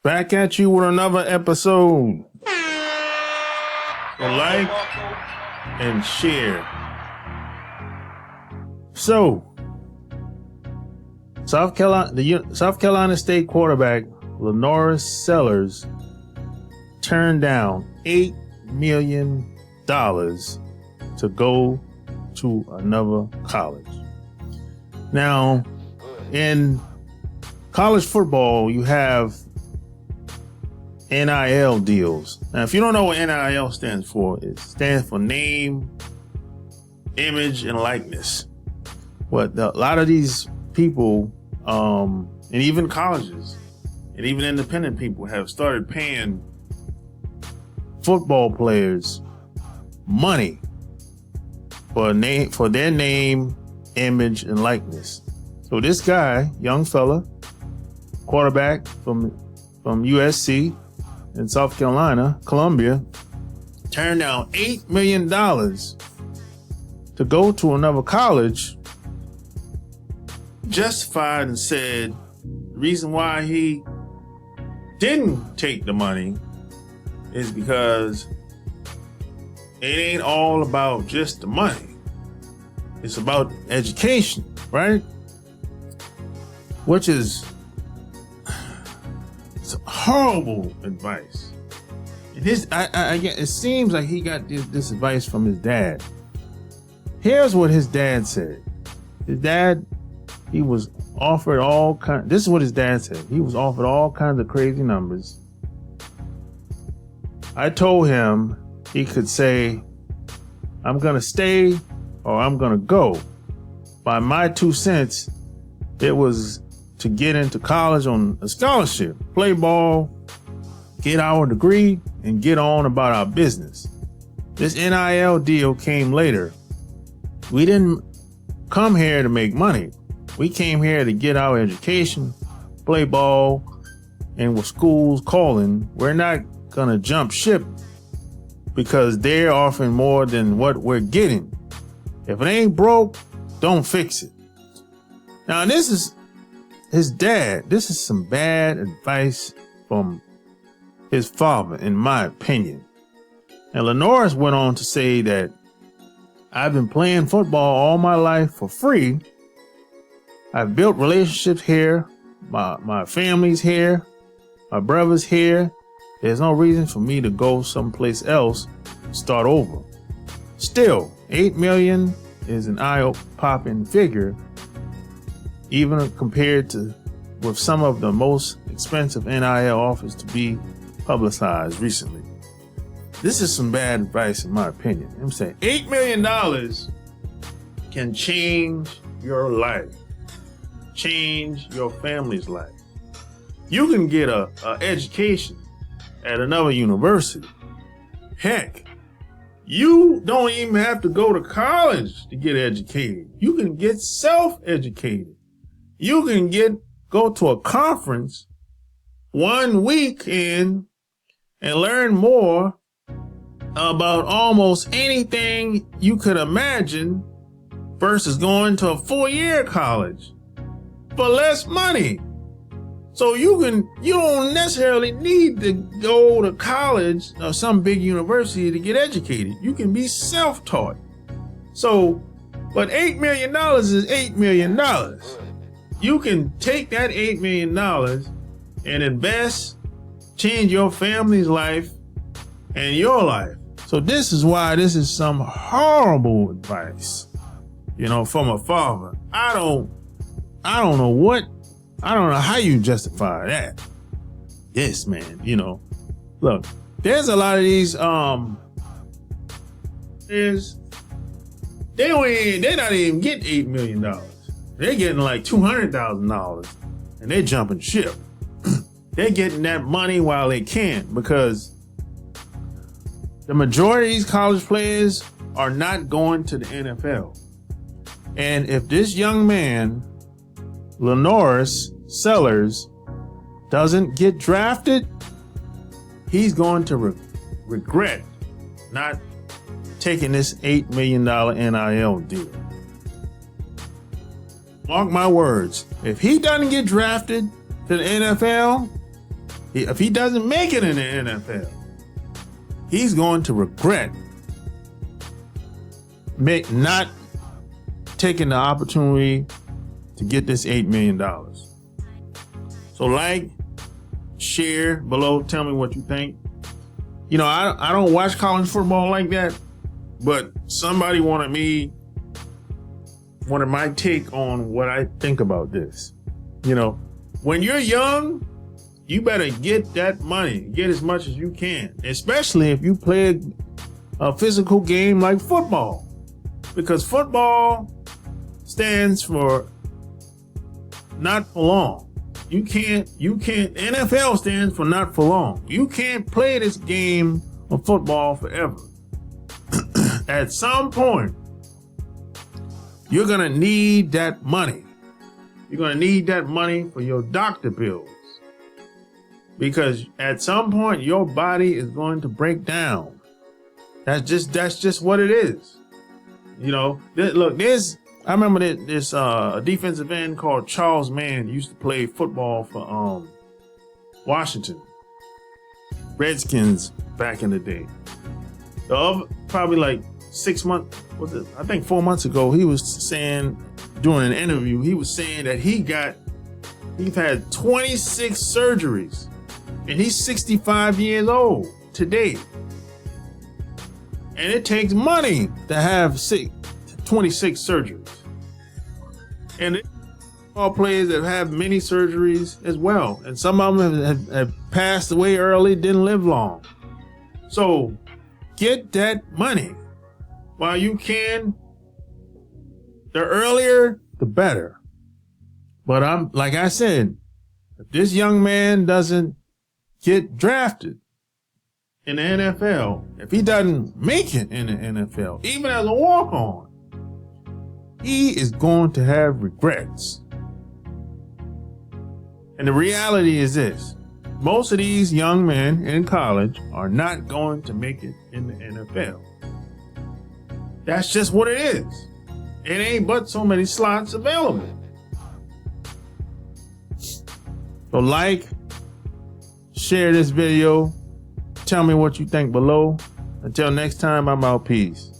Back at you with another episode. So like and share. So, South Carolina State quarterback LaNorris Sellers turned down $8 million to go to another college. Now, in college football, you have NIL deals. Now, if you don't know what NIL stands for, it stands for name, image, and likeness. What a lot of these people, and even colleges, and even independent people have started paying football players money for their name, image, and likeness. So this guy, young fella, quarterback from USC in South Carolina, Columbia, turned down $8 million to go to another college, justified and said the reason why he didn't take the money is because it ain't all about just the money. It's about education, right? Which is horrible advice. It seems like he got this advice from his dad. Here's what his dad said. His dad, he was offered this is what his dad said. He was offered all kinds of crazy numbers. I told him he could say, I'm gonna stay or I'm gonna go. By my 2 cents, it was to get into college on a scholarship, play ball, get our degree, and get on about our business. This NIL deal came later. We didn't come here to make money. We came here to get our education, play ball, and with schools calling, we're not gonna jump ship because they're offering more than what we're getting. If it ain't broke, don't fix it. Now, this is his dad. This is some bad advice from his father, in my opinion. And LaNorris went on to say that I've been playing football all my life for free. I've built relationships here. My family's here. My brother's here. There's no reason for me to go someplace else and start over. Still, $8 million is an eye-popping figure, even compared to with some of the most expensive NIL offers to be publicized recently. This is some bad advice, in my opinion. I'm saying $8 million can change your life, change your family's life. You can get a education at another university. Heck, you don't even have to go to college to get educated. You can get self-educated. You can go to a conference 1 weekend and learn more about almost anything you could imagine versus going to a 4-year college for less money. So you don't necessarily need to go to college or some big university to get educated. You can be self-taught. So, but $8 million is $8 million. You can take that $8 million and invest, change your family's life and your life. So this is why this is some horrible advice, from a father. I don't know how you justify that. Yes, man, look, there's a lot of these, they're not even getting $8 million. They're getting like $200,000 and they're jumping ship. They're getting that money while they can, because the majority of these college players are not going to the NFL. And if this young man, LaNorris Sellers, doesn't get drafted, he's going to regret not taking this $8 million NIL deal. Mark my words, if he doesn't get drafted to the NFL, if he doesn't make it in the NFL, he's going to regret not taking the opportunity to get this $8 million. So like, share below, tell me what you think. You know, I don't watch college football like that, but somebody wanted my take on what I think about this. You know, when you're young, you better get that money, get as much as you can, especially if you play a physical game like football, because football stands for not for long. You can't, NFL stands for not for long. You can't play this game of football forever. At some point, you're going to need that money. You're going to need that money for your doctor bills. Because at some point, your body is going to break down. That's just what it is. You know, I remember this defensive end called Charles Mann used to play football for Washington Redskins back in the day. Probably like 6 months, I think 4 months ago, he was saying during an interview, he was saying that he's had 26 surgeries, and he's 65 years old today. And it takes money to have 26 surgeries. And all players that have many surgeries as well. And some of them have passed away early, didn't live long. So get that money while you can. The earlier, the better. But like I said, if this young man doesn't get drafted in the NFL, if he doesn't make it in the NFL, even as a walk-on, he is going to have regrets. And the reality is this: most of these young men in college are not going to make it in the NFL. That's just what it is. It ain't but so many slots available. So like, share this video. Tell me what you think below. Until next time, I'm out. Peace.